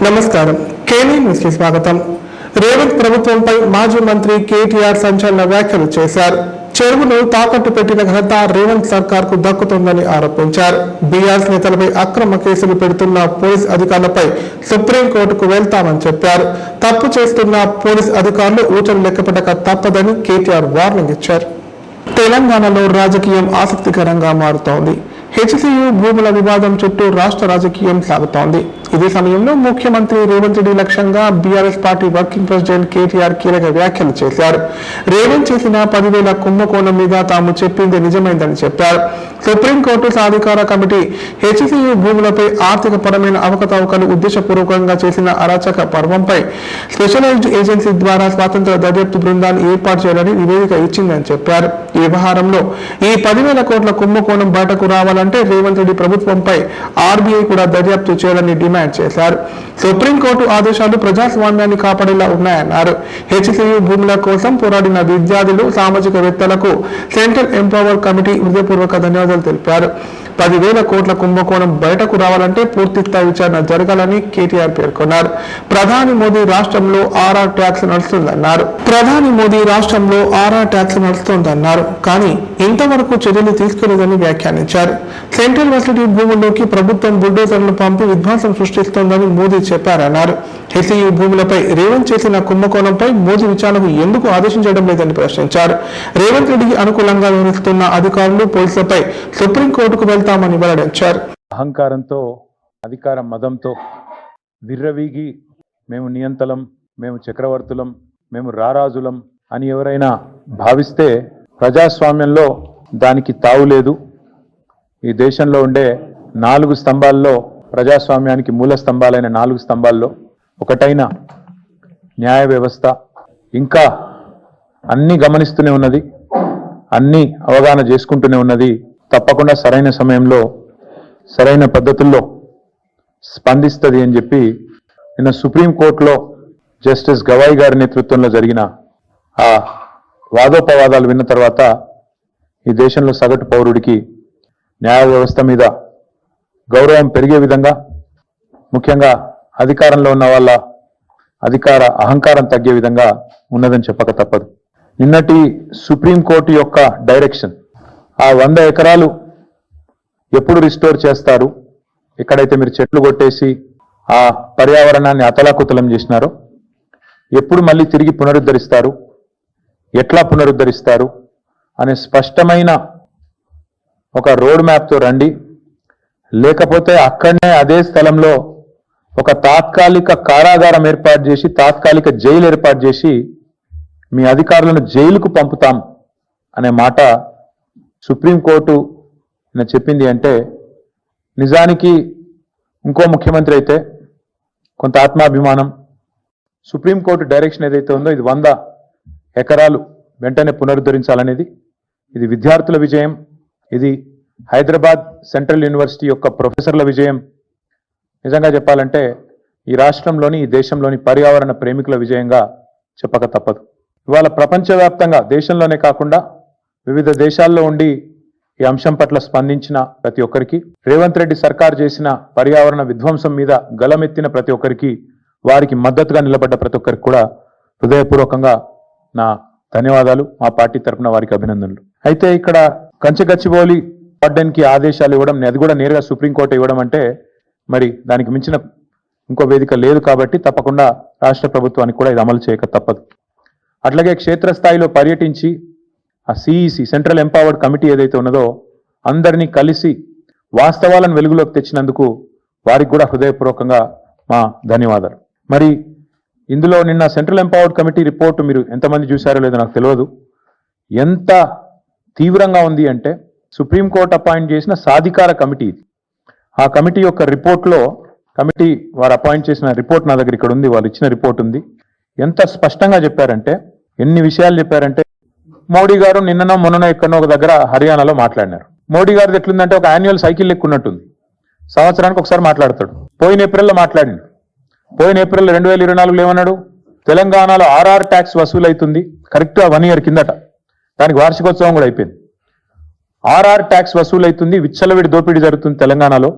నమస్కారం. కేనీ న్యూస్ కి స్వాగతం. రేవంత్ ప్రభుత్వంపై మాజీ మంత్రి కేటీఆర్ సంచలన వ్యాఖ్యలు చేశారు. చెరువును తాకట్టు పెట్టిన ఘనత రేవంత్ సర్కార్ కు దక్కుతుందని ఆరోపించారు. బీఆర్ఎస్ నేతలపై అక్రమ కేసులు పెడుతున్న పోలీస్ అధికారులపై సుప్రీంకోర్టుకు వెళ్తామని చెప్పారు. తప్పు చేస్తున్న పోలీస్ అధికారులు ఊచలు లెక్కపెట్టక తప్పదని కేటీఆర్ వార్నింగ్ ఇచ్చారు. తెలంగాణలో రాజకీయం ఆసక్తికరంగా మారుతోంది. హెచ్సియు భూముల వివాదం చుట్టూ రాష్ట్ర రాజకీయం సాగుతోంది. ఇదే సమయంలో ముఖ్యమంత్రి రేవంత్ రెడ్డి లక్ష్యంగా BRS party working president KTR కీలక వ్యాఖ్యలు చేశారు. రేవంత్ చేసిన 10,000 కుంభకోణం మీద తాము చెప్పింది నిజమైందని చెప్పారు. సుప్రీంకోర్టు సాధికార కమిటీ హెచ్సియు భూములపై ఆర్థిక పరమైన అవకతవకలు ఉద్దేశపూర్వకంగా చేసిన అరాచక పర్వంపై స్పెషలైజ్డ్ ఏజెన్సీ ద్వారా స్వాతంత్ర దర్యాప్తు బృందాన్ని ఏర్పాటు చేయాలని నివేదిక ఇచ్చిందని చెప్పారు. ఈ వ్యవహారంలో ఈ 10,000 కోట్ల కుంభకోణం బయటకు రావాలంటే రేవంత్ రెడ్డి ప్రభుత్వంపై ఆర్బీఐ కూడా దర్యాప్తు చేయాలని డిమాండ్ చేశారు. సుప్రీంకోర్టు ఆదేశాలు ప్రజాస్వామ్యాన్ని కాపాడేలా ఉన్నాయన్నారు. హెచ్సియు భూముల కోసం పోరాడిన విద్యార్థులు, సామాజికవేత్తలకు సెంట్రల్ ఎంపవర్ కమిటీ హృదయపూర్వక ధన్యవాదాలు తెలిపారు. 10,000 కోట్ల కుంభకోణం బయటకు రావాలంటే పూర్తి స్థాయి విచారణ జరగాలని కేటీఆర్ పేర్కొన్నారు. ప్రధాని మోదీ రాష్ట్రంలో ఆర్ఆర్ ట్యాక్స్ నడుస్తుందన్నారు. కానీ ఇంతవరకు చర్యలు తీసుకోలేదని వ్యాఖ్యానించారు. సెంట్రల్ వర్సిటీ భూముల్లోకి ప్రభుత్వం బుల్డోజర్లను పంపి విధ్వంసం సృష్టిస్తోందని మోదీ చెప్పారన్నారు. హెచ్సియు భూములపై రేవంత్ చేసిన కుంభకోణంపై మోదీ విచారణకు ఎందుకు ఆదేశించడం లేదని ప్రశ్నించారు. రేవంత్ రెడ్డికి అనుకూలంగా వ్యవహరిస్తున్న అధికారులు, పోలీసులపై సుప్రీంకోర్టుకు వెళ్తామని వెల్లడించారు. అహంకారంతో, అధికార మదంతో విర్రవీగి మేము నియంతలం, మేము చక్రవర్తులం, మేము రారాజులం అని ఎవరైనా భావిస్తే ప్రజాస్వామ్యంలో దానికి తావులేదు. ఈ దేశంలో ఉండే 4 స్తంభాల్లో, ప్రజాస్వామ్యానికి మూల స్తంభాలైన 4 స్తంభాల్లో ఒకటైన న్యాయ వ్యవస్థ ఇంకా అన్ని గమనిస్తూనే ఉన్నది, అన్ని అవగాహన చేసుకుంటూనే ఉన్నది. తప్పకుండా సరైన సమయంలో, సరైన పద్ధతుల్లో స్పందిస్తుంది అని చెప్పి నిన్న సుప్రీంకోర్టులో జస్టిస్ గవాయి గారి నేతృత్వంలో జరిగిన ఆ వాదోపవాదాలు విన్న తర్వాత ఈ దేశంలో సగటు పౌరుడికి న్యాయ వ్యవస్థ మీద గౌరవం పెరిగే విధంగా, ముఖ్యంగా అధికారంలో ఉన్న వాళ్ళ అధికార అహంకారం తగ్గే విధంగా ఉన్నదని చెప్పక తప్పదు. నిన్నటి సుప్రీంకోర్టు యొక్క డైరెక్షన్, ఆ 100 ఎకరాలు ఎప్పుడు రిస్టోర్ చేస్తారు, ఎక్కడైతే మీరు చెట్లు కొట్టేసి ఆ పర్యావరణాన్ని అతలాకుతలం చేసినారో ఎప్పుడు మళ్ళీ తిరిగి పునరుద్ధరిస్తారు, ఎట్లా పునరుద్ధరిస్తారు అనే స్పష్టమైన ఒక రోడ్ మ్యాప్తో రండి. లేకపోతే అక్కడనే అదే స్థలంలో ఒక తాత్కాలిక కారాగారం ఏర్పాటు చేసి, తాత్కాలిక జైలు ఏర్పాటు చేసి మీ అధికారులను జైలుకు పంపుతాం అనే మాట సుప్రీంకోర్టు చెప్పింది. అంటే నిజానికి ఇంకో ముఖ్యమంత్రి అయితే కొంత ఆత్మాభిమానం, సుప్రీంకోర్టు డైరెక్షన్ ఏదైతే ఉందో ఇది 100 ఎకరాలు వెంటనే పునరుద్ధరించాలనేది, ఇది విద్యార్థుల విజయం, ఇది హైదరాబాద్ సెంట్రల్ యూనివర్సిటీ యొక్క ప్రొఫెసర్ల విజయం. నిజంగా చెప్పాలంటే ఈ రాష్ట్రంలోని, ఈ దేశంలోని పర్యావరణ ప్రేమికుల విజయంగా చెప్పక తప్పదు. ఇవాళ ప్రపంచవ్యాప్తంగా, దేశంలోనే కాకుండా వివిధ దేశాల్లో ఉండి ఈ అంశం పట్ల స్పందించిన ప్రతి ఒక్కరికి, రేవంత్ రెడ్డి సర్కార్ చేసిన పర్యావరణ విధ్వంసం మీద గలమెత్తిన ప్రతి ఒక్కరికి, వారికి మద్దతుగా నిలబడ్డ ప్రతి ఒక్కరికి కూడా హృదయపూర్వకంగా నా ధన్యవాదాలు, మా పార్టీ తరఫున వారికి అభినందనలు. అయితే ఇక్కడ కంచగచ్చిబౌలి వార్డెన్కి ఆదేశాలు ఇవ్వడం, అది కూడా నేరుగా సుప్రీంకోర్టు ఇవ్వడం అంటే మరి దానికి మించిన ఇంకో వేదిక లేదు. కాబట్టి తప్పకుండా రాష్ట్ర ప్రభుత్వానికి కూడా ఇది అమలు చేయక తప్పదు. అట్లాగే క్షేత్రస్థాయిలో పర్యటించి ఆ సిఈసి, సెంట్రల్ ఎంపవర్డ్ కమిటీ ఏదైతే ఉన్నదో అందరినీ కలిసి వాస్తవాలను వెలుగులోకి తెచ్చినందుకు వారికి కూడా హృదయపూర్వకంగా మా ధన్యవాదాలు. మరి ఇందులో నిన్న సెంట్రల్ ఎంపవర్డ్ కమిటీ రిపోర్టు మీరు ఎంతమంది చూశారో లేదో నాకు తెలియదు. ఎంత తీవ్రంగా ఉంది అంటే సుప్రీంకోర్టు అపాయింట్ చేసిన సాధికార కమిటీ ఇది. ఆ కమిటీ యొక్క రిపోర్ట్లో, కమిటీ వారు అపాయింట్ చేసిన రిపోర్ట్ నా దగ్గర ఇక్కడ ఉంది, వాళ్ళు ఇచ్చిన రిపోర్ట్ ఉంది. ఎంత స్పష్టంగా చెప్పారంటే, ఎన్ని విషయాలు చెప్పారంటే, మోడీ గారు నిన్ననో మొన్ననో ఎక్కడనో ఒక దగ్గర హర్యానాలో మాట్లాడినారు. మోడీ గారిది ఎట్లుందంటే ఒక యాన్యువల్ సైకిల్ లెక్కున్నట్టుంది, సంవత్సరానికి ఒకసారి మాట్లాడతాడు. పోయిన ఏప్రిల్లో మాట్లాడిండు. పోయిన ఏప్రిల్ 2024లో ఏమన్నాడు, తెలంగాణలో ఆర్ఆర్ ట్యాక్స్ వసూలు అవుతుంది. కరెక్ట్గా 1 year కిందట, దానికి వార్షికోత్సవం కూడా అయిపోయింది. ఆర్ఆర్ ట్యాక్స్ వసూలు అవుతుంది, విచ్చలవిడి దోపిడీ జరుగుతుంది తెలంగాణలో.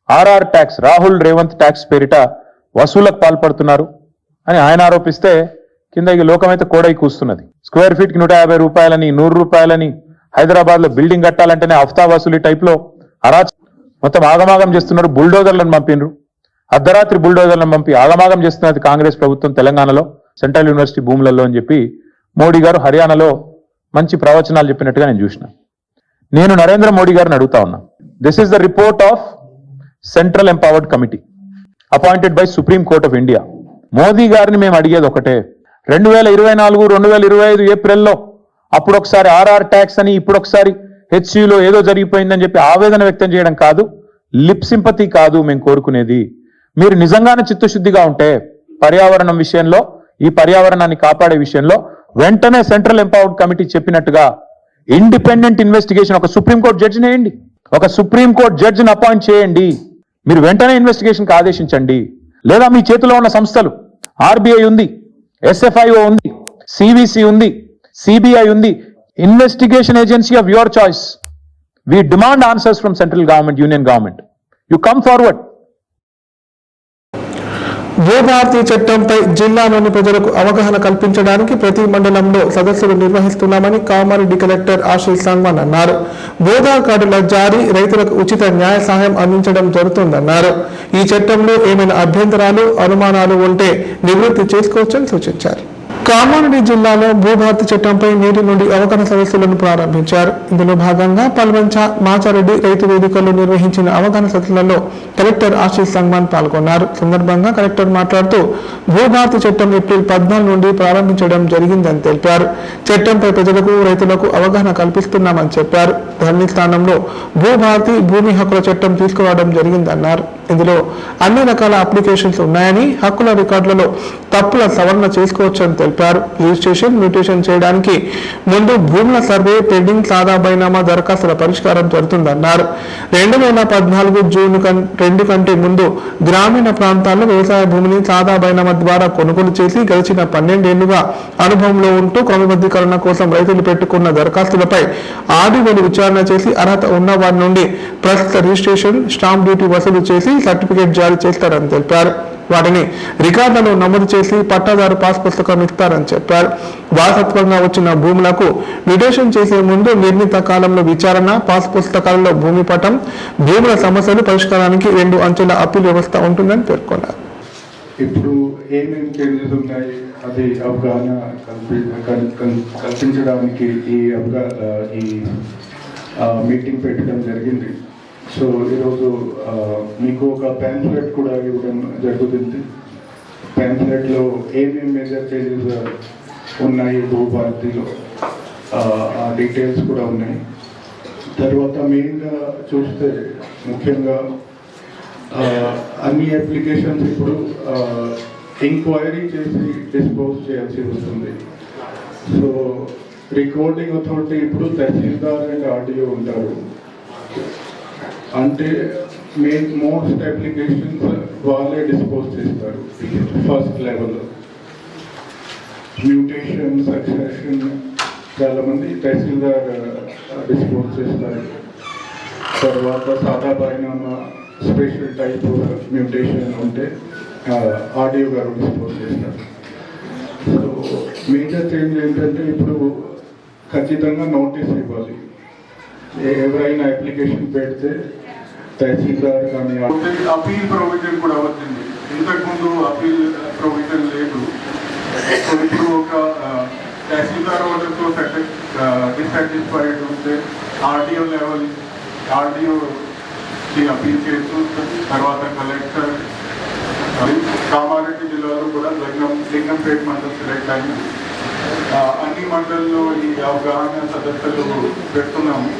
RR tax, Rahul Revanth tax పేరిట వసూలకు పాల్పడుతున్నారు అని ఆయన ఆరోపిస్తే కింద ఈ లోకమైతే కోడై కూస్తున్నది. స్క్వేర్ ఫీట్కి 150 రూపాయలని 100 రూపాయలని హైదరాబాద్లో బిల్డింగ్ కట్టాలంటేనే హఫ్తా వసూలి టైప్లో మొత్తం ఆగమాగం చేస్తున్నారు. బుల్డోజర్లను పంపినరు, అర్ధరాత్రి బుల్డోజర్లను పంపి ఆగమాగం చేస్తున్నది కాంగ్రెస్ ప్రభుత్వం తెలంగాణలో సెంట్రల్ యూనివర్సిటీ భూములలో అని చెప్పి మోడీ గారు హర్యానాలో మంచి ప్రవచనాలు చెప్పినట్టుగా నేను చూసిన. నేను నరేంద్ర మోడీ గారిని అడుగుతా ఉన్నా, this is the report of central empowered committee appointed by supreme court of India. Modi గారిని మేము అడిగేది ఒకటే, 2024, 2025 ఏప్రిల్లో అప్పుడు ఒకసారి ఆర్ఆర్ ట్యాక్స్ అని ఇప్పుడు ఒకసారి హెచ్సిలో ఏదో జరిగిపోయిందని చెప్పి ఆవేదన వ్యక్తం చేయడం కాదు, లిప్ సింపతి కాదు మేము కోరుకునేది. మీరు నిజంగానే చిత్తశుద్ధిగా ఉంటే పర్యావరణం విషయంలో, ఈ పర్యావరణాన్ని కాపాడే విషయంలో వెంటనే సెంట్రల్ ఎంపవర్డ్ కమిటీ చెప్పినట్టుగా ఇండిపెండెంట్ ఇన్వెస్టిగేషన్ ఒక సుప్రీంకోర్టు జడ్జిని వేయండి, ఒక సుప్రీంకోర్టు జడ్జిని అపాయింట్ చేయండి. మీరు వెంటనే ఇన్వెస్టిగేషన్కి ఆదేశించండి. లేదా మీ చేతిలో ఉన్న సంస్థలు ఆర్బీఐ ఉంది, ఎస్ఎఫ్ఐఓ ఉంది, సివిసి ఉంది, సిబిఐ ఉంది, investigation agency of your choice. We demand answers from central government, union government. You come forward. Bhubharati చట్టంపై జిల్లాలోని ప్రజలకు అవగాహన కల్పించడానికి ప్రతి మండలంలో సదస్సులు నిర్వహిస్తున్నామని కామారెడ్డి కలెక్టర్ ఆశీష్ సంగ్వాన్ అన్నారు. భూధార్ కార్డుల జారీ, రైతులకు ఉచిత న్యాయ సహాయం అందించడం జరుగుతుందన్నారు. ఈ చట్టంలో ఏమైనా అభ్యంతరాలు, అనుమానాలు ఉంటే నివృత్తి చేసుకోవచ్చని సూచించారు. కామారెడ్డి జిల్లాలో భూభారతి చట్టంపై నేటి నుండి అవగాహన సదస్సులను ప్రారంభించారు. ఇందులో భాగంగా పల్వంచ, మాచారెడ్డి రైతు వేదికల్లో నిర్వహించిన అవగాహన సదస్సులలో కలెక్టర్ ఆశీష్ సంగ్వాన్ పాల్గొన్నారు. సందర్భంగా కలెక్టర్ మాట్లాడుతూ భూభారతి చట్టం ఏప్రిల్ 14 నుండి ప్రారంభించడం జరిగిందని తెలిపారు. చట్టంపై ప్రజలకు, రైతులకు అవగాహన కల్పిస్తున్నామని చెప్పారు. ధరణి స్థానంలో భూభారతి, భూమి హక్కుల చట్టం తీసుకురావడం జరిగిందన్నారు. ఇందులో అన్ని రకాల అప్లికేషన్స్ ఉన్నాయని, హక్కుల రికార్డులలో తప్పుల సవరణ చేసుకోవచ్చని తెలిపారు. రిజిస్ట్రేషన్, మ్యూటేషన్ చేయడానికి ముందు భూముల సర్వే, పెండింగ్, సాదా బైనామా దరఖాస్తుల పరిష్కారం జరుగుతుందన్నారు. 2014 జూన్ 2 కంటే ముందు గ్రామీణ ప్రాంతాల్లో వ్యవసాయ భూమిని సాదా బైనామా ద్వారా కొనుగోలు చేసి గడిచిన 12 ఏళ్లుగా అనుభవంలో ఉంటూ క్రమబద్ధీకరణ కోసం రైతులు పెట్టుకున్న దరఖాస్తులపై ఆర్డీఓలు విచారణ చేసి అర్హత ఉన్న వారి నుండి ప్రస్తుత రిజిస్ట్రేషన్, స్టాంప్ డ్యూటీ వసూలు చేసి సర్టిఫికేట్ జారీ చేస్తారని తెలిపారు. వాటిని రికార్డులలో నమోదు చేసి పట్టాదారు పాస్ పుస్తకం ఇస్తారని చెప్పారు. వారసత్వంగా వచ్చిన భూములకు మ్యూటేషన్ చేసే ముందు నిర్ణీత కాలంలో విచారణ, పాస్ పుస్తకాలలో భూమి పటం, భూముల సమస్యలు పరిష్కారానికి 2 అంచెల అప్పీల్ వ్యవస్థ ఉంటుందని పేర్కొన్నారు. ఇప్పుడు ఏమేమి చేంజెస్ ఉన్నాయి అది అవగాహన కల్పించడానికి ఈ మీటింగ్ పెట్టడం జరిగింది. సో ఈరోజు మీకు ఒక ప్యాంప్లెట్ కూడా ఇవ్వడం జరుగుతుంది. ప్యాంప్లెట్లో ఏమేమి మేజర్ చేంజెస్ ఉన్నాయి భూభారతిలో ఆ డీటెయిల్స్ కూడా ఉన్నాయి. తర్వాత మెయిన్గా చూస్తే ముఖ్యంగా అన్ని అప్లికేషన్స్ ఇప్పుడు ఎంక్వైరీ చేసి డిస్పోజ్ చేయాల్సి వస్తుంది. సో రికార్డింగ్ అథారిటీ ఇప్పుడు తహసీల్దార్ అండ్ ఆర్డీఓ ఉంటారు. అంటే మోస్ట్ అప్లికేషన్స్ వాళ్ళే డిస్పోజ్ చేస్తారు. ఫస్ట్ లెవెల్లో మ్యూటేషన్, సక్సెషన్ చాలా మంది తహసీల్దార్ డిస్పోజ్ చేస్తారు. తర్వాత సాదా బైనామా, స్పెషల్ టైప్ మ్యూటేషన్ ఉంటే ఆర్డీఓ గారు డిస్పోజ్ చేస్తారు. సో మేజర్ చేంజ్ ఏంటంటే ఇప్పుడు ఖచ్చితంగా నోటీస్ ఇవ్వాలి. ఎవరైనా అప్లికేషన్ పెడితే తహసీల్దార్ కానీ అపీల్ ప్రొవిజన్ కూడా వచ్చింది. ఇంతకుముందు అపీల్ ప్రొవిజన్ లేదు. ఇప్పుడు ఒక తహసీల్దార్ ఆర్డర్తో డిసాటిస్ఫైడ్ ఉంటే ఆర్డీఓ లెవెల్ ఆర్డీఓకి అపీల్ చేస్తూ తర్వాత కలెక్టర్. కామారెడ్డి జిల్లాలో కూడా లింగంపేట మండలం సెలెక్ట్ అయింది. అన్ని మండలంలో ఈ అవగాహన సదస్సులు పెడుతున్నాము.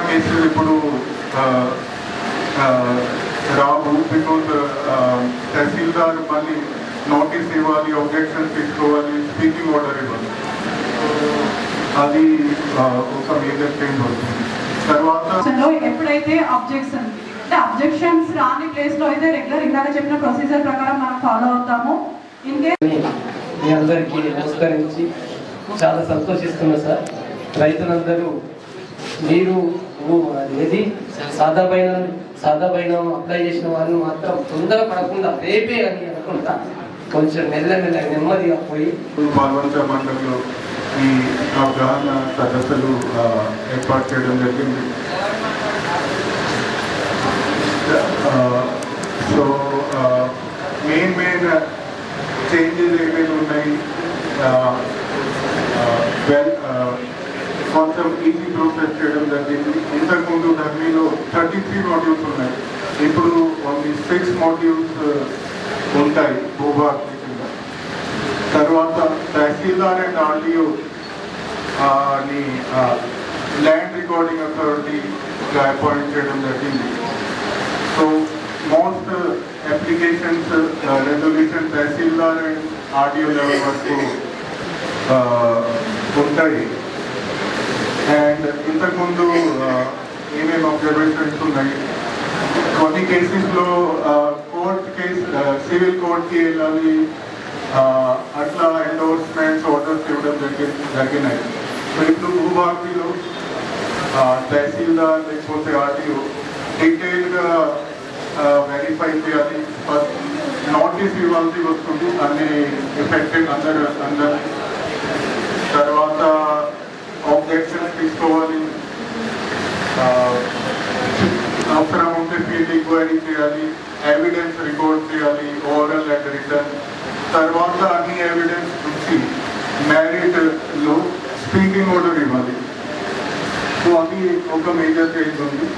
కేసులు ఇప్పుడు రావు. బికాజ్ తహసీల్దార్ మళ్ళీ నోటీస్ ఇవ్వాలి, ఒబ్జెక్షన్ తీసుకోవాలి, స్పీకింగ్ ఆర్డర్ ఇవ్వాలి. అది ఒక మేజర్ చేంజ్ అవుతుంది. తర్వాత ఎప్పుడైతే అబ్జెక్షన్స్ రాని ప్లేస్ లో అయితే రెగ్యులర్ ఇందాక చెప్పిన ప్రొసీజర్ ప్రకారం మనం ఫాలో అవుతాము. మీ అందరికీ నమస్కరించి చాలా సంతోషిస్తున్నా సార్. రైతులందరూ మీరు ఏది సాదా సదవైన అప్లై చేసిన వాళ్ళు మాత్రం తొందర పడకుండా రేపే అని అనుకుంటా కొంచెం మెల్లమెల్ల నెమ్మదిగా పోయి పాల్వంచ మండలంలో ఈ అవగాహన సదస్సులు ఏర్పాటు చేయడం జరిగింది. సో మెయిన్ చేంజెస్ ఏమేమి ఉన్నాయి, కొంచెం ఈజీ ప్రాసెస్ చేయడం జరిగింది. ఇంతకుముందు ధర్మీలో 33 మాడ్యూల్స్ ఉన్నాయి, ఇప్పుడు ఓన్లీ 6 మాడ్యూల్స్ ఉంటాయి భూభారతి కింద. తర్వాత తహసీల్దార్ అండ్ ఆర్డీఓ ని ల్యాండ్ రికార్డింగ్ అథారిటీగా అపాయింట్ చేయడం జరిగింది. So most applications resolution tahsildar and RDO level వరకు ఉంటాయి. అండ్ ఇంతకుముందు ఏమేమి అబ్జర్వేషన్స్ ఉన్నాయి, కొన్ని కేసెస్లో సివిల్ కోర్ట్కి వెళ్ళాలి, అట్లా ఎండోర్స్మెంట్స్ ఆర్డర్స్ ఇవ్వడం జరిగినాయి. సో ఇప్పుడు భూభారతిలో తహసీల్దార్ లేకపోతే ఆర్టీఓ డీటెయిల్గా వెరిఫై చేయాలి, ఫస్ట్ నోటీస్ ఇవ్వాల్సి వస్తుంది అన్ని ఎఫెక్టెడ్ అందరు. తర్వాత ఆబ్జెక్షన్స్ తీసుకోవాలి, అవసరం ఉంటే ఫీల్డ్ ఎంక్వైరీ చేయాలి, ఎవిడెన్స్ రికార్డ్ చేయాలి, ఓరల్ అండ్ రిటర్న్. తర్వాత అన్ని ఎవిడెన్స్ నుంచి మ్యారిట్లో స్పీకింగ్ ఆర్డర్ ఇవ్వాలి. సో అది ఒక మేజర్ చేంజ్ ఉంది.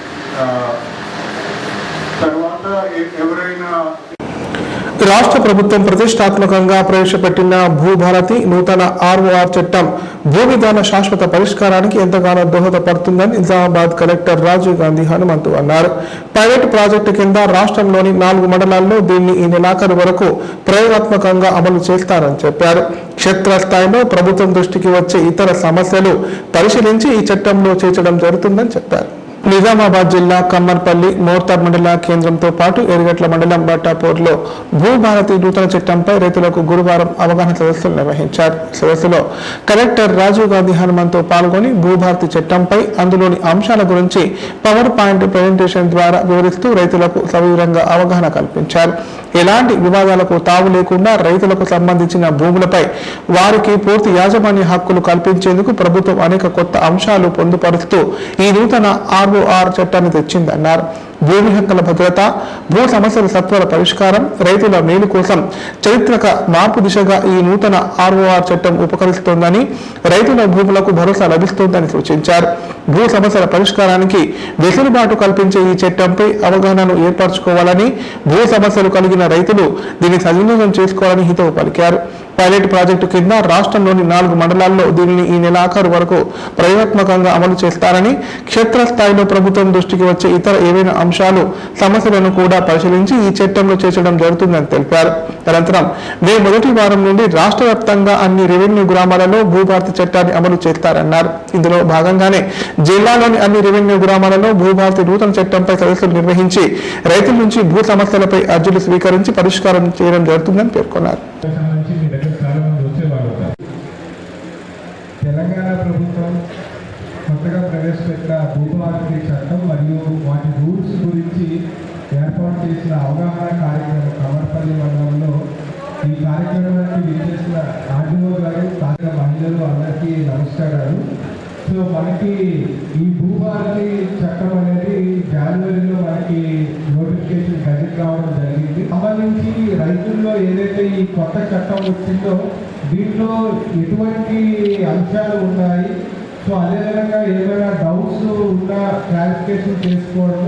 తర్వాత ఎవరైనా రాష్ట్ర ప్రభుత్వం ప్రతిష్టాత్మకంగా ప్రవేశపెట్టిన భూభారతి నూతన ఆర్ఓఆర్ చట్టం భూవిధాన శాశ్వత పరిష్కారానికి ఎంతగానో దోహదపడుతుందని నిజామాబాద్ కలెక్టర్ రాజీవ్ గాంధీ హనుమంతు అన్నారు. ప్రైవేటు ప్రాజెక్టు కింద రాష్ట్రంలోని 4 మండలాల్లో దీన్ని ఈ నెలాఖరు వరకు ప్రయోగాత్మకంగా అమలు చేస్తారని చెప్పారు. క్షేత్రస్థాయిలో ప్రభుత్వం దృష్టికి వచ్చే ఇతర సమస్యలు పరిశీలించి ఈ చట్టంలో చేర్చడం జరుగుతుందని చెప్పారు. నిజామాబాద్ జిల్లా కమ్మర్పల్లి మోర్తార్ మండల కేంద్రంతో పాటు ఎరుగట్ల మండలం బట్టాపూర్లో భూభారతి నూతన చట్టంపై రైతులకు గురువారం అవగాహన సదస్సులు నిర్వహించారు. సదస్సులో కలెక్టర్ రాజీవ్ గాంధీ హనుమంతు పాల్గొని భూభారతి చట్టంపై అందులోని అంశాల గురించి పవర్ పాయింట్ ప్రెజెంటేషన్ ద్వారా వివరిస్తూ రైతులకు సవివరంగా అవగాహన కల్పించారు. ఎలాంటి వివాదాలకు తావు లేకుండా రైతులకు సంబంధించిన భూములపై వారికి పూర్తి యాజమాన్య హక్కులు కల్పించేందుకు ప్రభుత్వం అనేక కొత్త అంశాలు పొందుపరుస్తూ ఈ నూతన ఆర్ఓఆర్ చట్టాన్ని తెచ్చిందన్నారు. భూమి హక్కుల భద్రత, భూ సమస్యల సత్వర పరిష్కారం, రైతుల మేలు కోసం చరిత్రక మార్పు దిశగా ఈ నూతన ఆర్ఓఆర్ చట్టం ఉపకరిస్తోందని, రైతుల భూములకు భరోసా లభిస్తోందని సూచించారు. భూ సమస్యల పరిష్కారానికి వెసులుబాటు కల్పించే ఈ చట్టంపై అవగాహనను ఏర్పరచుకోవాలని, భూ సమస్యలు కలిగిన రైతులు దీన్ని సద్వినియోగం చేసుకోవాలని హితవు పలికారు. పైలట్ ప్రాజెక్టు కింద రాష్ట్రంలోని 4 మండలాల్లో దీనిని ఈ నెలాఖరు వరకు ప్రయోగాత్మకంగా అమలు చేస్తారని, క్షేత్రస్థాయిలో ప్రభుత్వం దృష్టికి వచ్చే ఇతర ఏవైనా అంశాలు సమస్యలను కూడా పరిశీలించి ఈ చట్టంలో చేర్చడం జరుగుతుందని తెలిపారు. అనంతరం మే మొదటి వారం నుండి రాష్ట్ర వ్యాప్తంగా అన్ని రెవెన్యూ గ్రామాలలో భూభారతి చట్టాన్ని అమలు చేస్తారన్నారు. ఇందులో భాగంగానే జిల్లాలోని అన్ని రెవెన్యూ గ్రామాలలో భూభారతి నూతన చట్టంపై సదస్సులు నిర్వహించి రైతుల నుంచి భూ సమస్యలపై అర్జీలు స్వీకరించి పరిష్కారం చేయడం జరుగుతుందని పేర్కొన్నారు. తెలంగాణ ప్రభుత్వం కొత్తగా ప్రవేశపెట్టిన భూభారతి చట్టం మరియు వాటి రూల్స్ గురించి ఏర్పాటు చేసిన అవగాహన కార్యక్రమం కమర్పల్లి మండలంలో ఈ కార్యక్రమానికి విచ్చేసిన ఆర్డీఓ గారు, స్థానిక మహిళలు అందరికీ నమస్కారాలు. సో మనకి ఈ భూభారతి చట్టం అనేది జనవరిలో మనకి నోటిఫికేషన్ గజెట్ రావడం జరిగింది. సంబంధించి రైతుల్లో ఏదైతే ఈ కొత్త చట్టం వచ్చిందో దీంట్లో ఎటువంటి అంశాలు ఉన్నాయి, సో అదేవిధంగా ఏమైనా డౌట్స్ ఉన్నా క్లారిఫికేషన్ చేసుకోవడం,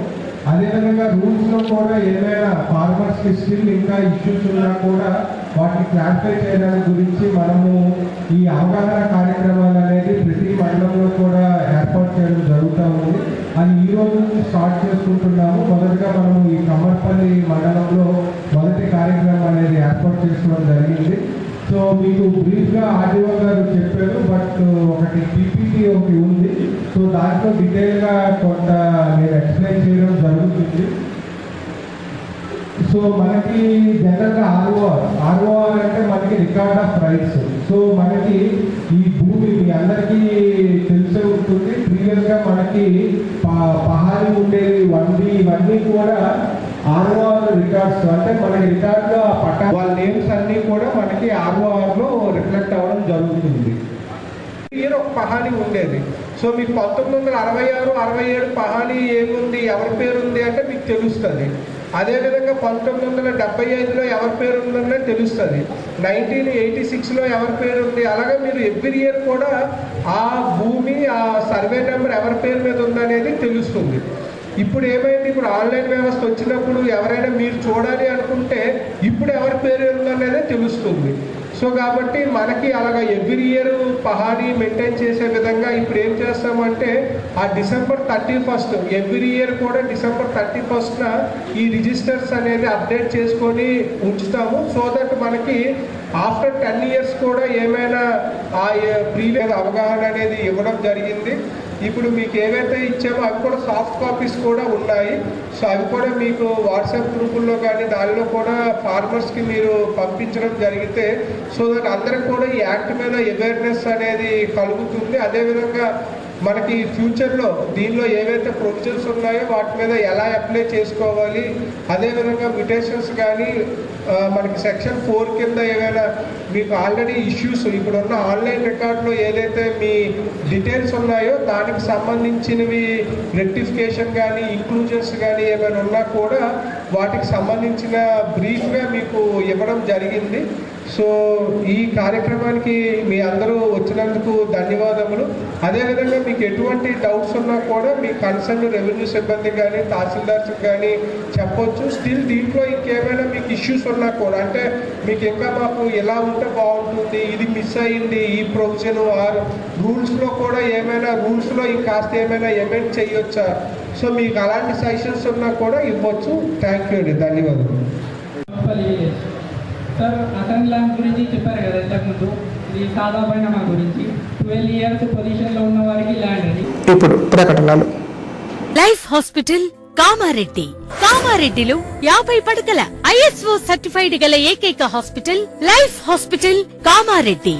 అదేవిధంగా రూల్స్లో కూడా ఏమైనా ఫార్మర్స్కి స్టిల్ ఇంకా ఇష్యూస్ ఉన్నా కూడా వాటిని క్లారిఫై చేయడానికి గురించి మనము ఈ అవగాహన కార్యక్రమాలు అనేది ప్రతి మండలంలో కూడా ఏర్పాటు చేయడం జరుగుతూ ఉంది. అది ఈ రోజు నుంచి స్టార్ట్ చేసుకుంటున్నాము. మొదటగా మనము ఈ కమ్మర్పల్లి మండలంలో మొదటి కార్యక్రమం అనేది ఏర్పాటు చేసుకోవడం జరిగింది. సో మీకు బ్రీఫ్గా ఆర్డీఓ గారు చెప్పారు, బట్ ఒకటి పీపీటీ ఒకటి ఉంది. సో దాంట్లో డీటెయిల్గా కొంత నేను ఎక్స్ప్లెయిన్ చేయడం జరుగుతుంది. సో మనకి జనరల్గా ఆర్ఓఆర్ అంటే మనకి రికార్డ్ ఆఫ్ రైట్స్. సో మనకి ఈ భూమి మీ అందరికీ తెలిసే ఉంటుంది, 3 ప్రీవియస్గా మనకి పహారీ ఉండేది 1B ఇవన్నీ కూడా ROR రికార్డ్స్, అంటే మనకి రికార్డులో వాళ్ళ నేమ్స్ అన్నీ కూడా మనకి RORలో రిఫ్లెక్ట్ అవ్వడం జరుగుతుంది. ఇయర్ ఒక పహానీ ఉండేది. సో మీకు 1966, 67 పహానీ ఏముంది, ఎవరి పేరు ఉంది అంటే మీకు తెలుస్తుంది. అదేవిధంగా 1975లో ఎవరి పేరు ఉందనే తెలుస్తుంది, 1986లో ఎవరి పేరు ఉంది. అలాగే మీరు ఎవ్రీ ఇయర్ కూడా ఆ భూమి, ఆ సర్వే నెంబర్ ఎవరి పేరు మీద ఉందనేది తెలుస్తుంది. ఇప్పుడు ఏమైంది, ఇప్పుడు ఆన్లైన్ వ్యవస్థ వచ్చినప్పుడు ఎవరైనా మీరు చూడాలి అనుకుంటే ఇప్పుడు ఎవరి పేరు ఉందనేదే తెలుస్తుంది. సో కాబట్టి మనకి అలాగా ఎవ్రీ ఇయర్ పహానీ మెయింటైన్ చేసే విధంగా ఇప్పుడు ఏం చేస్తామంటే ఆ December 31 ఎవ్రీ ఇయర్ కూడా December 31న ఈ రిజిస్టర్స్ అనేది అప్డేట్ చేసుకొని ఉంచుతాము. సో దట్ మనకి ఆఫ్టర్ 10 years కూడా ఏమైనా ఆ ప్రీవియస్ అవగాహన అనేది ఇవ్వడం జరిగింది. ఇప్పుడు మీకు ఏవైతే ఇచ్చామో అవి కూడా సాఫ్ట్ కాపీస్ కూడా ఉన్నాయి. సో అవి కూడా మీకు వాట్సాప్ గ్రూపుల్లో కానీ దానిలో కూడా ఫార్మర్స్కి మీరు పంపించడం జరిగితే సో దట్ అందరికి కూడా ఈ యాక్ట్ మీద అవేర్నెస్ అనేది కలుగుతుంది. అదేవిధంగా మనకి ఫ్యూచర్లో దీనిలో ఏవైతే ప్రొవిజన్స్ ఉన్నాయో వాటి మీద ఎలా అప్లై చేసుకోవాలి, అదేవిధంగా మ్యుటేషన్స్ కానీ మనకి సెక్షన్ 4 కింద ఏవైనా మీకు ఆల్రెడీ ఇష్యూస్ ఇప్పుడున్న ఆన్లైన్ రికార్డులో ఏదైతే మీ డీటెయిల్స్ ఉన్నాయో దానికి సంబంధించినవి రెక్టిఫికేషన్ కానీ ఇంక్లూజన్స్ కానీ ఏమైనా ఉన్నా కూడా వాటికి సంబంధించిన బ్రీఫ్గా మీకు ఇవ్వడం జరిగింది. సో ఈ కార్యక్రమానికి మీ అందరూ వచ్చినందుకు ధన్యవాదములు. అదేవిధంగా మీకు ఎటువంటి డౌట్స్ ఉన్నా కూడా మీ కన్సర్న్ రెవెన్యూ సిబ్బంది కానీ తహసీల్దార్స్ కానీ చెప్పొచ్చు. స్టిల్ దీంట్లో ఇంకేమైనా మీకు ఇష్యూస్ ఉన్నా కూడా, అంటే మీకు ఇంకా మాకు ఎలా ఉంటే బాగుంటుంది, ఇది మిస్ అయ్యింది, ఈ ప్రొవిజన్ ఆర్ రూల్స్లో కూడా ఏమైనా రూల్స్లో ఇంకాస్త ఏమైనా ఎమెండ్ చేయొచ్చా, సో మీకు అలాంటి సజెషన్స్ ఉన్నా కూడా ఇవ్వచ్చు. థ్యాంక్ యూ అండి, ధన్యవాదాలు. సార్ అటన్ ల్యాండ్ గురించి చెప్పారు కదా ఇంతకుముందు, ఇది సాదా పరిణామా గురించి 12 years పొజిషన్లో ఉన్న వారికి ల్యాండ్ అని. ఇప్పుడు ప్రకటనలు. Life hospital Kamareddy. కామారెడ్డిలో 50 పడకల ISO సర్టిఫైడ్ గల ఏకైక hospital life hospital Kamareddy.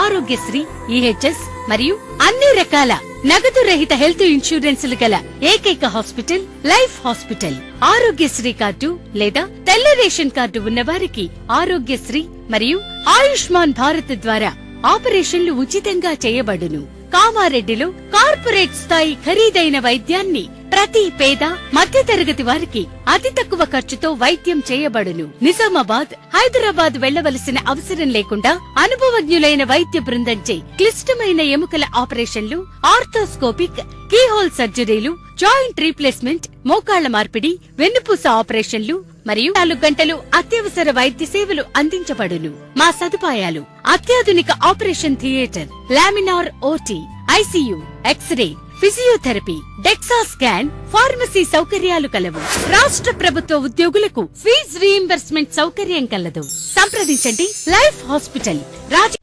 Aarogyasri, EHS మరియు అన్ని రకాల నగదు రహిత హెల్త్ ఇన్సూరెన్సులు గల ఏకైక hospital life hospital. Aarogyasri card లేదా తెల్ల రేషన్ కార్డు ఉన్నవారికి ఆరోగ్యశ్రీ మరియు ఆయుష్మాన్ భారత్ ద్వారా ఆపరేషన్లు ఉచితంగా చేయబడును. కామారెడ్డిలో కార్పొరేట్ స్థాయి ఖరీదైన వైద్యాన్ని ప్రతి పేద మధ్యతరగతి వారికి అతి తక్కువ ఖర్చుతో వైద్యం చేయబడును. నిజామాబాద్, హైదరాబాద్ వెళ్లవలసిన అవసరం లేకుండా అనుభవజ్ఞులైన వైద్య బృందంచే క్లిష్టమైన ఎముకల ఆపరేషన్లు, ఆర్థోస్కోపిక్, కీహోల్ సర్జరీలు, జాయింట్ రీప్లేస్మెంట్, మోకాళ్ల మార్పిడి, వెన్నుపూస ఆపరేషన్లు మరియు 4 గంటలు అత్యవసర వైద్య సేవలు అందించబడును. మా సదుపాయాలు: అత్యాధునిక operation theatre, laminar OT, ICU, x ray, physiotherapy, dexa scan, pharmacy సౌకర్యాలు కలవు. రాష్ట్ర ప్రభుత్వ ఉద్యోగులకు ఫీజు రీయింబర్స్మెంట్ సౌకర్యం కలదు. సంప్రదించండి లైఫ్ హాస్పిటల్.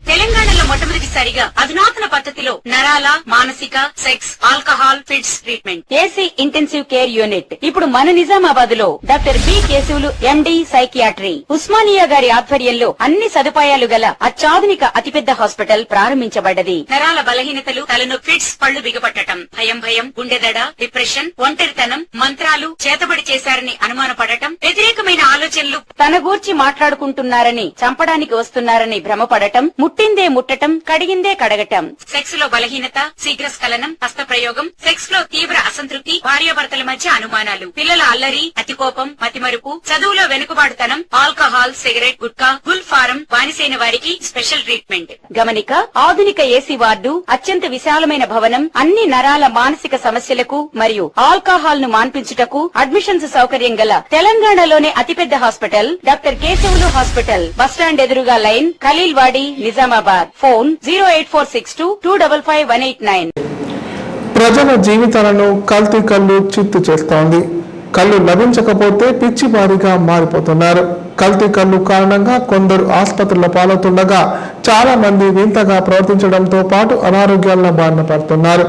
తెలంగాణలో మొట్టమొదటిసారిగా అధునాతన పద్ధతిలో నరాల, మానసిక, sex, alcohol, fits treatment, AC intensive care unit ఇప్పుడు మన నిజామాబాద్ లో doctor B Keshavulu MD psychiatry, Osmania గారి ఆధ్వర్యంలో అన్ని సదుపాయాలు గల అత్యాధునిక అతిపెద్ద హాస్పిటల్ ప్రారంభించబడ్డది. నరాల బలహీనతలు, తలనొప్పి, ఫిట్స్, పళ్లు బిగపట్టడం, భయం, గుండెదడ, డిప్రెషన్, ఒంటరితనం, మంత్రాలు చేతబడి చేశారని అనుమానపడటం, వ్యతిరేకమైన ఆలోచనలు, తన గూర్చి మాట్లాడుకుంటున్నారని, చంపడానికి వస్తున్నారని భ్రమపడటం, ముట్టిందే ముట్టటం, కడిగిందే కడగటం, సెక్స్ లో బలహీనత, శీఘ్రస్ఖలనం, హస్తప్రయోగం, సెక్స్ లో తీవ్ర అసంతృప్తి, భార్యాభర్తల మధ్య అనుమానాలు, పిల్లల అల్లరి, అతికోపం, మతిమరుపు, చదువులో వెనుకబాటుతనం, alcohol, cigarette, gutka, Gul form బానిసైన వారికి స్పెషల్ ట్రీట్మెంట్. గమనిక: ఆధునిక ఏసీ వార్డు, అత్యంత విశాలమైన భవనం, అన్ని నరాల మానసిక సమస్యలకు మరియు ఆల్కహాల్ ను మాన్పించుటకు అడ్మిషన్స్ సౌకర్యం గల తెలంగాణలోనే అతిపెద్ద hospital doctor Keshavulu hospital. Bus stand ఎదురుగా లైన్, ఖలీల్వాడి, నిజామాబాద్. ఫోన్ 08462255189. ప్రజల జీవితాలను కల్తీ కళ్ళు చిత్తు చేస్తోంది. కళ్ళు లభించకపోతే పిచ్చివారిగా మారిపోతున్నారు. కల్తీ కళ్ళు కారణంగా కొందరు ఆసుపత్రుల పాలవుతుండగా చాలా మంది వింతగా ప్రవర్తించడంతో పాటు అనారోగ్యాల బారిన పడుతున్నారు.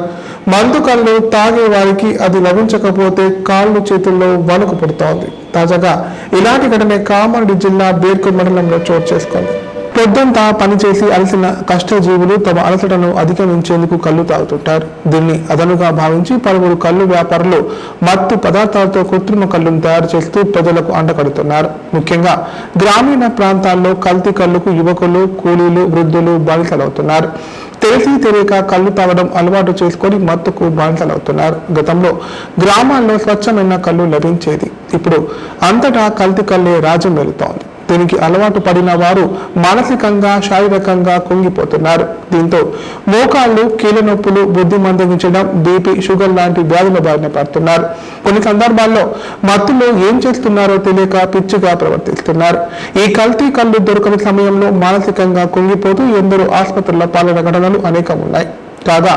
మందు కళ్ళు తాగే వారికి అది లభించకపోతే కాళ్ళు చేతుల్లో వణుకు పుడుతోంది. తాజాగా ఇలాంటి ఘటన కామారెడ్డి జిల్లా బేర్కూర్ మండలంలో చోటు చేసుకుంది. పొద్దంతా పనిచేసి అలసిన కష్టజీవులు తమ అలసటను అధిగమించేందుకు కళ్ళు తాగుతుంటారు. దీన్ని అదనుగా భావించి పలువురు కళ్ళు వ్యాపారులు మత్తు పదార్థాలతో కృత్రిమ కళ్ళును తయారు చేస్తూ ప్రజలకు అంటగడుతున్నారు. ముఖ్యంగా గ్రామీణ ప్రాంతాల్లో కల్తీ కళ్ళుకు యువకులు, కూలీలు, వృద్ధులు బానిసలవుతున్నారు. తెలిసి తెలియక కళ్ళు తాగడం అలవాటు చేసుకొని మత్తుకు బానిసలవుతున్నారు. గతంలో గ్రామాల్లో స్వచ్ఛమైన కళ్ళు లభించేది. ఇప్పుడు అంతటా కల్తీ కళ్ళే రాజ్యం వెళుతోంది. దీనికి అలవాటు పడిన వారు మానసికంగా, శారీరకంగా కుంగిపోతున్నారు. దీంతో మోకాళ్లు, కీళ్ళ నొప్పులు, బుద్ధి మందగించడం, బీపీ, షుగర్ లాంటి వ్యాధుల బారిన పడుతున్నారు. కొన్ని సందర్భాల్లో మత్తులో ఏం చేస్తున్నారో తెలియక పిచ్చిగా ప్రవర్తిస్తున్నారు. ఈ కల్తీ కళ్ళు దొరకని సమయంలో మానసికంగా కుంగిపోతూ ఎందరో ఆసుపత్రుల పాలన ఘటనలు అనేకం ఉన్నాయి. కాగా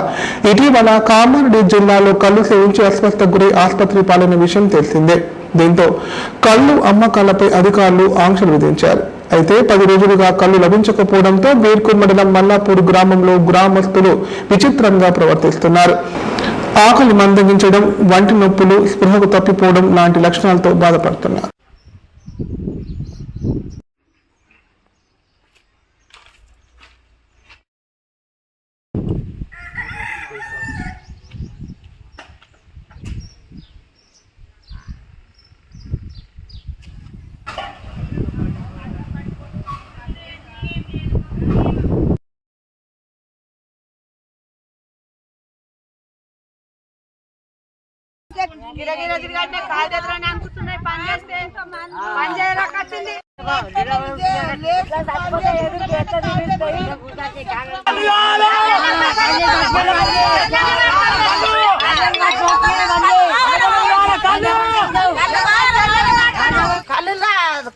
ఇటీవల కామారెడ్డి జిల్లాలో కళ్ళు సేవించి అస్వస్థకు గురై ఆసుపత్రి పాలైన విషయం తెలిసిందే. దీంతో కళ్ళు అమ్మకాలపై అధికారులు ఆంక్షలు విధించారు. అయితే 10 రోజులుగా కళ్ళు లభించకపోవడంతో బీర్కూర్ మండలం మల్లాపూర్ గ్రామంలో గ్రామస్తులు విచిత్రంగా ప్రవర్తిస్తున్నారు. ఆకలి మందగించడం, వంటి నొప్పులు, స్పృహకు తప్పిపోవడం లాంటి లక్షణాలతో బాధపడుతున్నారు. గిరగిర తిరిగంటే కాయదెదురని అనుకుంటున్నాయి. పని చేస్తే పని చేయరాకొచ్చింది.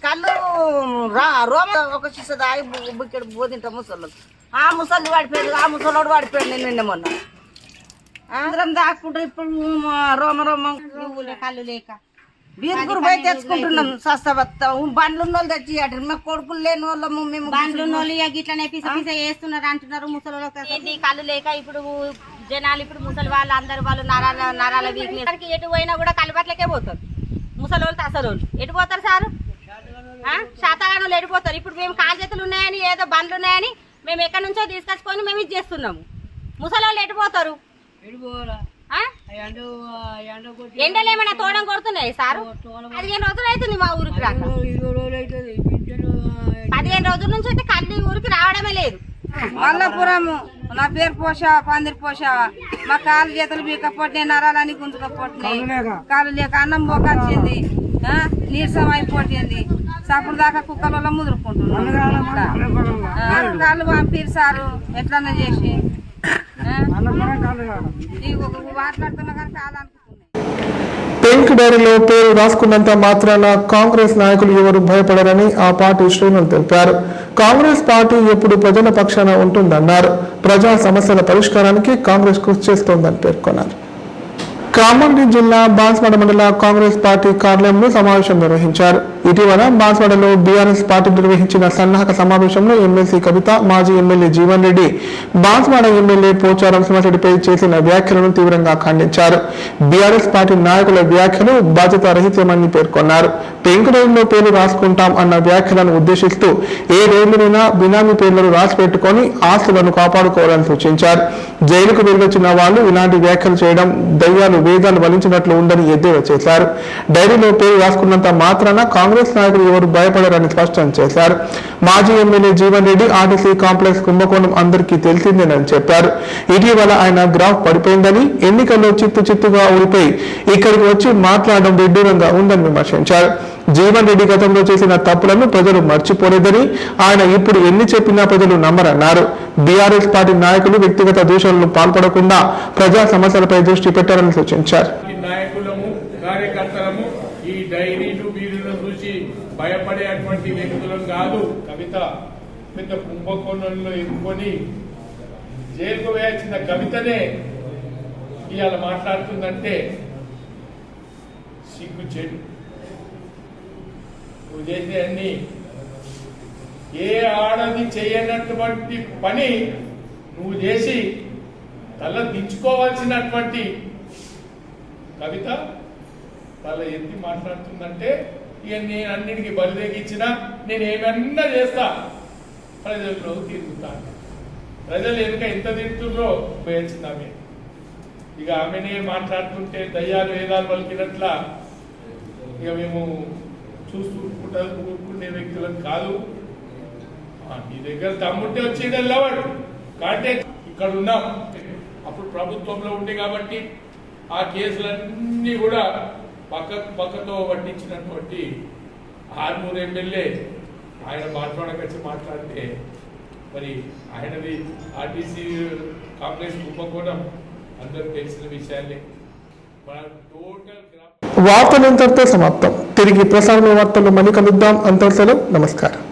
కళ్ళు రోమ ఒక చిస దాగి బుక్కెడు బోధింట ముసళ్ళు. ఆ ముసళ్ళు పడిపోయాడు, ఆ ముసలోడు పడిపోయాడు నిన్న మొన్న. అందరం దాక్కుంటారు. ఇప్పుడు రోమ రోమ కళ్ళు లేక బీర్కూరు పోయి తెచ్చుకుంటున్నాం. సస్తబత్త బండ్లు ఉన్న వాళ్ళు తెచ్చి మాకు కొడుకులు లేని వాళ్ళము. మేము బండ్లు ఉన్న వాళ్ళు ఇట్లనే పిస పిస వేస్తున్నారు అంటున్నారు. ముసలి కళ్ళు లేక ఇప్పుడు జనాలు ఇప్పుడు ముసలి వాళ్ళు అందరు వాళ్ళు నరాల వీక్నెస్ ఎటు పోయినా కూడా కళ్ళబట్లకే పోతారు. ముసలి వాళ్ళు అసలు వాళ్ళు ఎటు పోతారు సార్? శాతగానులు ఎడిపోతారు. ఇప్పుడు మేము కాలు చేతులు ఉన్నాయని ఏదో బండ్లు ఉన్నాయని మేము ఎక్కడి నుంచో తీసుకొచ్చుకొని మేము ఇది చేస్తున్నాము. ముసలి వాళ్ళు ఎడిపోతారు. ఎండలు ఏమైనా తోడం కొడుతున్నాయి సార్? 15 రోజులు అవుతుంది మా ఊరికి రాక. 15 రోజుల నుంచి అయితే కళ్ళు ఊరికి రావడమే లేదు. మల్లపురము నా పేరు పోషా పందిరి పోషా. మా కాళ్ళు చేతులు బీకపోతే నరాలని గుంజుకపోతున్నాయి. కాళ్ళు లేక అన్నం పోకొచ్చింది, నీరసం అయిపోతుంది. సప్పుడు దాకా కుక్కల వల్ల ముదురుకుంటున్నాం. కాళ్ళు పంపిరు సారు ఎట్లన్నా చేసి మాట్లాడుతున్నా కానీ కాదనుకుంటున్నాయి. పింక్ డైరీలో పేరు రాసుకున్నంత మాత్రాన కాంగ్రెస్ నాయకులు ఎవరు భయపడరని ఆ పార్టీ శ్రేణులు తెలిపారు. కాంగ్రెస్ పార్టీ ఎప్పుడు ప్రజల పక్షాన ఉంటుందన్నారు. ప్రజా సమస్యల పరిష్కారానికి కాంగ్రెస్ కృషి చేస్తోందని పేర్కొన్నారు. కామారెడ్డి జిల్లా బాన్స్వాడ మండల కాంగ్రెస్ పార్టీ కార్యాలయంలో సమావేశం నిర్వహించారు. ఇటీవల బాన్స్వాడలో బీఆర్ఎస్ పార్టీ నిర్వహించిన సన్నాహక సమావేశంలో ఎమ్మెల్సీ కవిత, మాజీ ఎమ్మెల్యే జీవన్ రెడ్డి బాన్స్వాడ ఎమ్మెల్యే పోచారం సింహారెడ్డిపై చేసిన వ్యాఖ్యలను తీవ్రంగా ఖండించారు. బీఆర్ఎస్ పార్టీ నాయకుల వ్యాఖ్యలు బాధ్యత రహితమని పేర్కొన్నారు. పెంకు రైలులో పేర్లు రాసుకుంటాం అన్న వ్యాఖ్యలను ఉద్దేశిస్తూ ఏ రైలునైనా బినామీ పేర్లను రాసి పెట్టుకుని ఆస్తులను కాపాడుకోవాలని సూచించారు. జైలుకు వెళ్ళొచ్చిన వాళ్ళు ఇలాంటి వ్యాఖ్యలు చేయడం దయ్యాలు వేదాలు వలించినట్లు ఉందని ఎద్దేవా చేశారు. డైరీలో పేరు రాసుకున్నంత మాత్రాన కాంగ్రెస్ నాయకులు ఎవరు భయపడరని స్పష్టం చేశారు. మాజీ MLA Jeevan Reddy RTC complex కుంభకోణం అందరికీ తెలిసిందేనని చెప్పారు. ఇటీవల ఆయన గ్రాఫ్ పడిపోయిందని, ఎన్నికల్లో చిత్తుగా ఓడిపోయి ఇక్కడికి వచ్చి మాట్లాడడం విడ్డూరంగా ఉందని విమర్శించారు. జీవన్ రెడ్డి గతంలో చేసిన తప్పులను ప్రజలు మర్చిపోలేదని, ఆయన ఇప్పుడు ఎన్ని చెప్పినా ప్రజలు నమ్మరన్నారు. బీఆర్ఎస్ పార్టీ నాయకులు వ్యక్తిగత దూషణలు పాల్పడకుండా ప్రజా సమస్యలపై దృష్టి పెట్టారని సూచించారు. నాయకులము కార్యకర్తలము ఈ డైరీలు వీరులను చూసి భయపడేటువంటి వ్యక్తులను కాదు. కవిత పెద్ద కుంభకోణంలో ఎదుర్కొని జైలుకు వేయాల్సిన కవితనే ఇవాళ మాట్లాడుతుందంటే సిగ్గు చెడు. నువ్వు చేసే అన్ని ఏ ఆడది చేయనటువంటి పని నువ్వు చేసి తల దించుకోవాల్సినటువంటి కవిత తల ఎత్తి మాట్లాడుతుందంటే ఇక నేను అన్నిటికీ బలి తెగించినా నేను ఏమన్నా చేస్తా, ప్రజల్లో తిరుగుతాను. ప్రజలు వెనుక ఎంత తిరుగుతుందో పోయొచ్చింది ఆమె. ఇక ఆమెనే మాట్లాడుతుంటే దయ్యాలు వేదాలు పలికినట్ల ఇక మేము చూస్తూ ఊరుకునే వ్యక్తులను కాదు. నీ దగ్గర తమ్ముంటే వచ్చేది వెళ్ళవాడు కాంటే ఇక్కడ ఉన్నాం. అప్పుడు ప్రభుత్వంలో ఉండే కాబట్టి ఆ కేసులన్నీ కూడా పక్కతో పట్టించినటువంటి ఆర్మూరు ఎమ్మెల్యే ఆయన మాట్లాడకొచ్చి మాట్లాడితే మరి ఆయనది ఆర్టీసీ కాంగ్రెస్ కుంభకోణం అందరికి తెలిసిన విషయాలే. మన టోటల్ వార్తలు ఇంతటితో సమాప్తం. తిరిగి ప్రసారణ వార్తలు మళ్ళీ కలుద్దాం. అంతవరకు నమస్కారం.